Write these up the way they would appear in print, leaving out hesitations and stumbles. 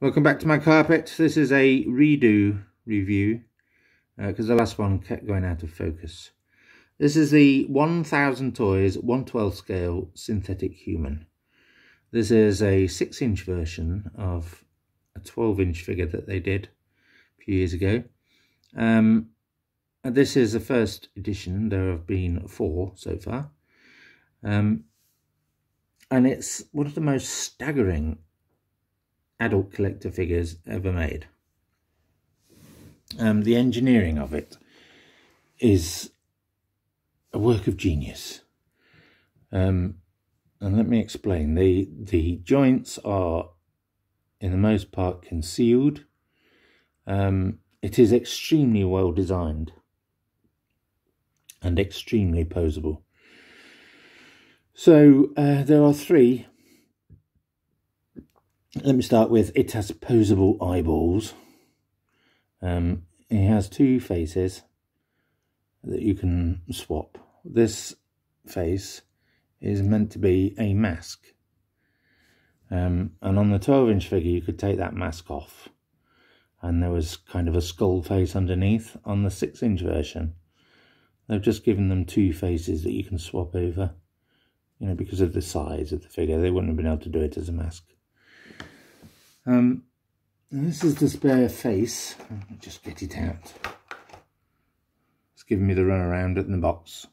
Welcome back to my carpet. This is a redo review because the last one kept going out of focus. This is the 1000 Toys 1/12 scale synthetic human. This is a 6-inch version of a 12-inch figure that they did a few years ago. This is the first edition. There have been 4 so far. And it's one of the most staggering adult collector figures ever made. The engineering of it is a work of genius. And let me explain. The joints are, in the most part, concealed. It is extremely well designed and extremely posable. So there are 3. Let me start with, it has posable eyeballs. It has 2 faces that you can swap. This face is meant to be a mask. And on the 12-inch figure, you could take that mask off. And there was kind of a skull face underneath. On the 6-inch version, they've just given them 2 faces that you can swap over. You know, because of the size of the figure, they wouldn't have been able to do it as a mask. This is the spare face. Let me just get it out. It's giving me the run around in the box.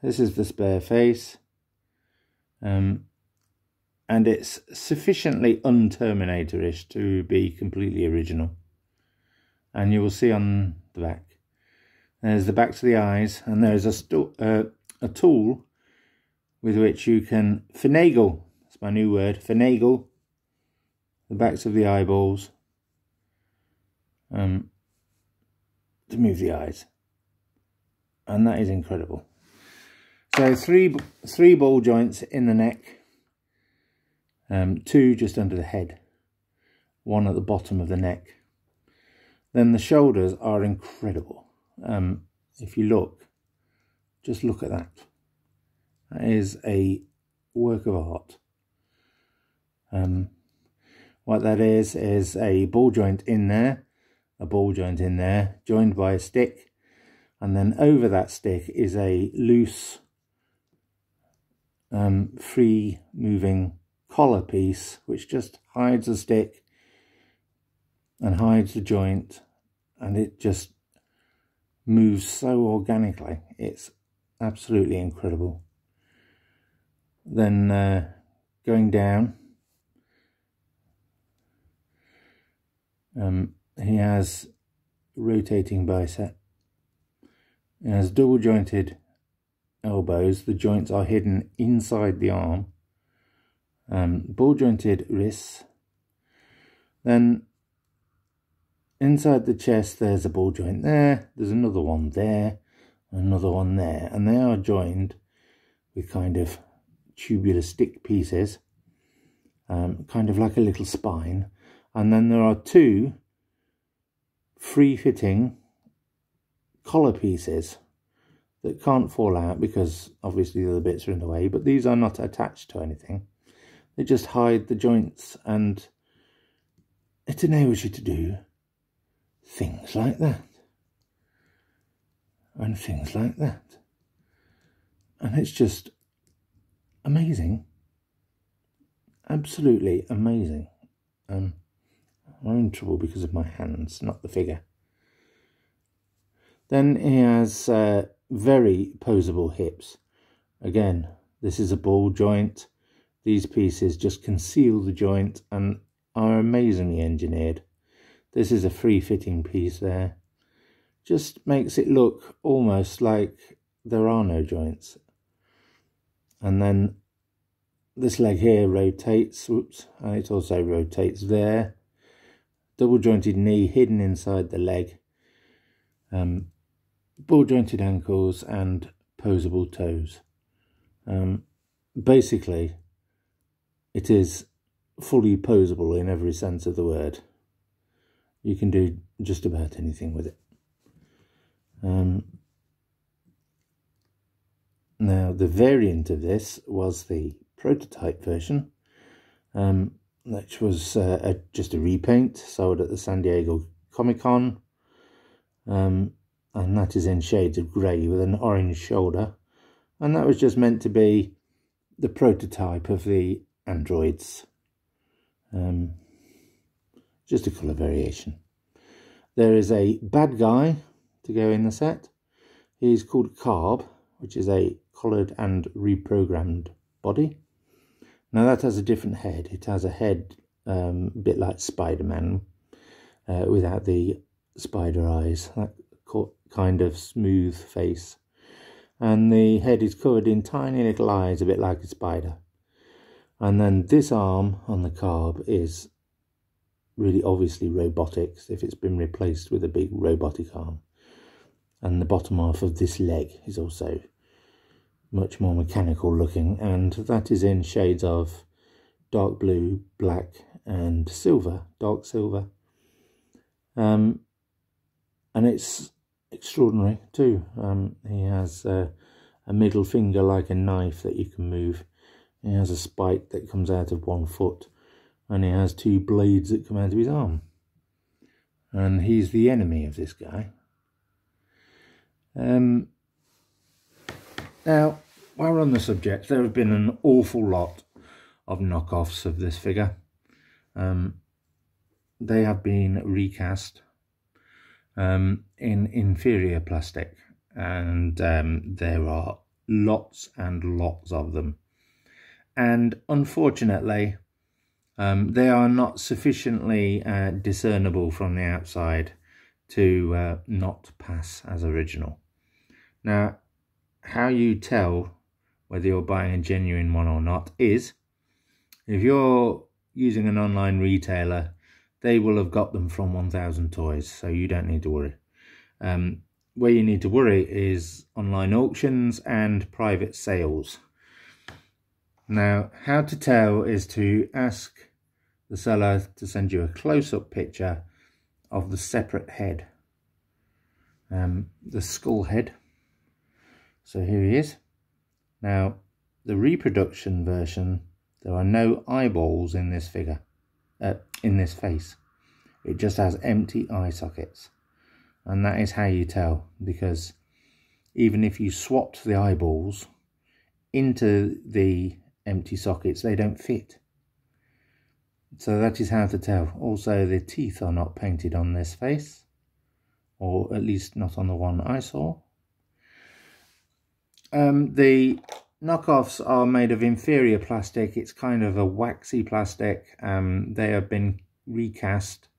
This is the spare face. And it's sufficiently un-Terminator-ish to be completely original. And you will see on the back. There's the backs of the eyes, and there's a tool with which you can finagle. That's my new word, finagle the backs of the eyeballs to move the eyes, and that is incredible. So three ball joints in the neck, 2 just under the head, 1 at the bottom of the neck. Then the shoulders are incredible. If you look, just look at that. That is a work of art. What that is a ball joint in there, a ball joint in there, joined by a stick, and then over that stick is a loose, free-moving collar piece, which just hides the stick and hides the joint, and it just moves so organically. It's absolutely incredible. Then going down, he has rotating bicep. He has double jointed elbows. The joints are hidden inside the arm. Ball jointed wrists. Then inside the chest there's a ball joint there. There's another one there. Another one there. And they are joined with kind of tubular stick pieces. Kind of like a little spine. And then there are 2 free-fitting collar pieces that can't fall out because obviously the other bits are in the way, but these are not attached to anything. They just hide the joints, and it enables you to do things like that. And things like that. And it's just amazing. Absolutely amazing. I'm in trouble because of my hands, not the figure. Then he has very posable hips. Again, this is a ball joint. These pieces just conceal the joint and are amazingly engineered. This is a free-fitting piece there. Just makes it look almost like there are no joints. And then this leg here rotates, whoops, and it also rotates there. Double jointed knee hidden inside the leg, ball jointed ankles and posable toes. Basically, it is fully posable in every sense of the word. You can do just about anything with it. Now, the variant of this was the prototype version. which was just a repaint sold at the San Diego Comic-Con, and that is in shades of grey with an orange shoulder, and that was just meant to be the prototype of the androids, just a colour variation. There is a bad guy to go in the set. He's called Carb, which is a coloured and reprogrammed body. Now that has a different head. It has a head a bit like Spider-Man, without the spider eyes, that kind of smooth face. And the head is covered in tiny little eyes, a bit like a spider. And then this arm on the Carb is really obviously robotics, if it's been replaced with a big robotic arm. And the bottom half of this leg is also much more mechanical looking, and that is in shades of dark blue, black and silver, dark silver. And it's extraordinary too. He has a middle finger like a knife that you can move. He has a spike that comes out of one foot, and he has two blades that come out of his arm. And he's the enemy of this guy. Now, while we're on the subject, there have been an awful lot of knockoffs of this figure. They have been recast in inferior plastic, and there are lots and lots of them. And unfortunately, they are not sufficiently discernible from the outside to not pass as original. Now, how you tell whether you're buying a genuine one or not is, if you're using an online retailer, they will have got them from 1000 Toys, so you don't need to worry. Where you need to worry is online auctions and private sales. Now, how to tell is to ask the seller to send you a close-up picture of the separate head, the skull head. So here he is. Now, the reproduction version, there are no eyeballs in this figure, in this face. It just has empty eye sockets. And that is how you tell, because even if you swapped the eyeballs into the empty sockets, they don't fit. So that is how to tell. Also, the teeth are not painted on this face, or at least not on the one I saw. The knockoffs are made of inferior plastic. It's kind of a waxy plastic. They have been recast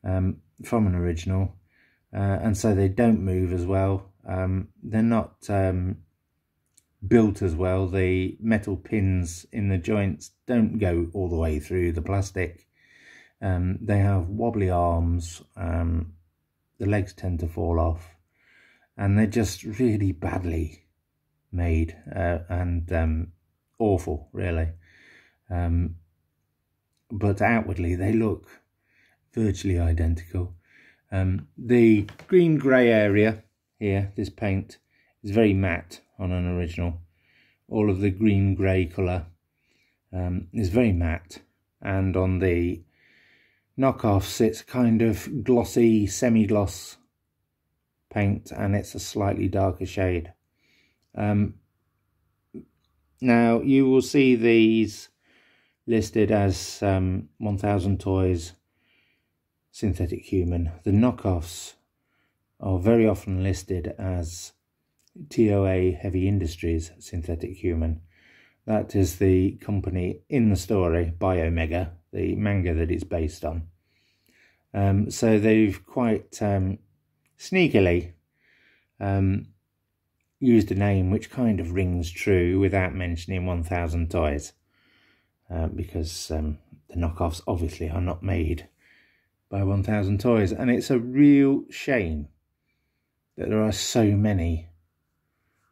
from an original, and so they don't move as well. They're not built as well. The metal pins in the joints don't go all the way through the plastic. They have wobbly arms. The legs tend to fall off, and they're just really badly made, and awful, really. But outwardly they look virtually identical. The green-grey area here, this paint, is very matte on an original. All of the green-grey colour is very matte, and on the knockoffs it's kind of glossy, semi-gloss paint, and it's a slightly darker shade. Now, you will see these listed as 1000 Toys synthetic human. The knockoffs are very often listed as TOA Heavy Industries synthetic human. That is the company in the story, Biomega, the manga that it's based on. So they've quite sneakily used a name which kind of rings true without mentioning 1000 Toys, because the knockoffs obviously are not made by 1000 Toys, and it's a real shame that there are so many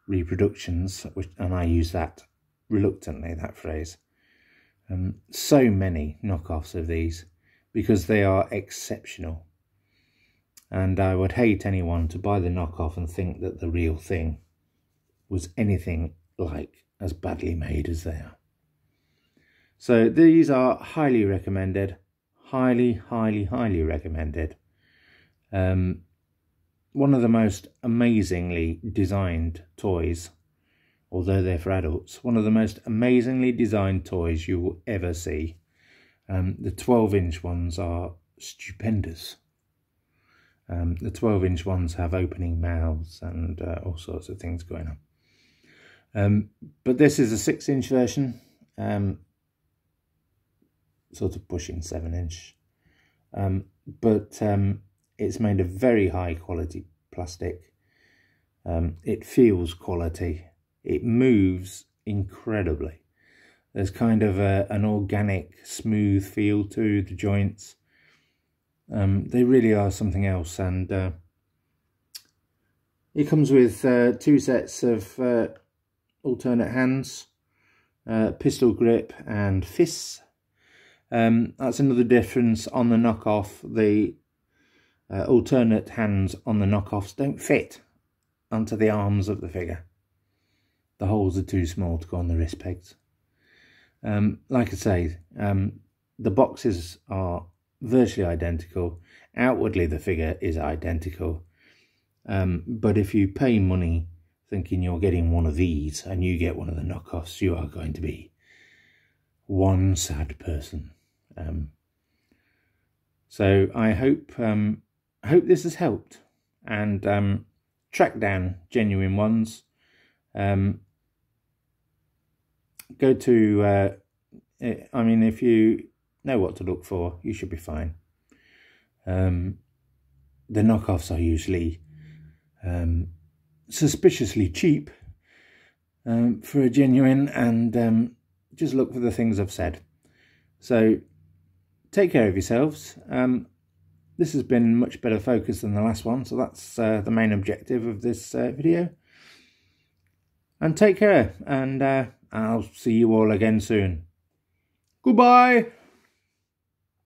reproductions, and I use that reluctantly, that phrase, so many knockoffs of these, because they are exceptional. And I would hate anyone to buy the knockoff and think that the real thing was anything like as badly made as they are. So these are highly recommended, highly recommended. One of the most amazingly designed toys, although they're for adults, one of the most amazingly designed toys you will ever see. The 12-inch ones are stupendous. The 12-inch ones have opening mouths and all sorts of things going on. But this is a 6-inch version, sort of pushing 7-inch. But it's made of very high quality plastic. It feels quality. It moves incredibly. There's kind of an organic, smooth feel to the joints. They really are something else, and it comes with 2 sets of alternate hands, pistol grip and fists. That's another difference on the knockoff. The alternate hands on the knockoffs don't fit onto the arms of the figure. The holes are too small to go on the wrist pegs. Like I say, the boxes are virtually identical. Outwardly the figure is identical, but if you pay money thinking you're getting one of these and you get one of the knockoffs, you are going to be one sad person. So I hope this has helped, and track down genuine ones. Go to I mean, if you know what to look for, you should be fine. The knockoffs are usually suspiciously cheap for a genuine, and just look for the things I've said. So take care of yourselves. This has been much better focus than the last one, so that's the main objective of this video. And take care, and I'll see you all again soon. Goodbye.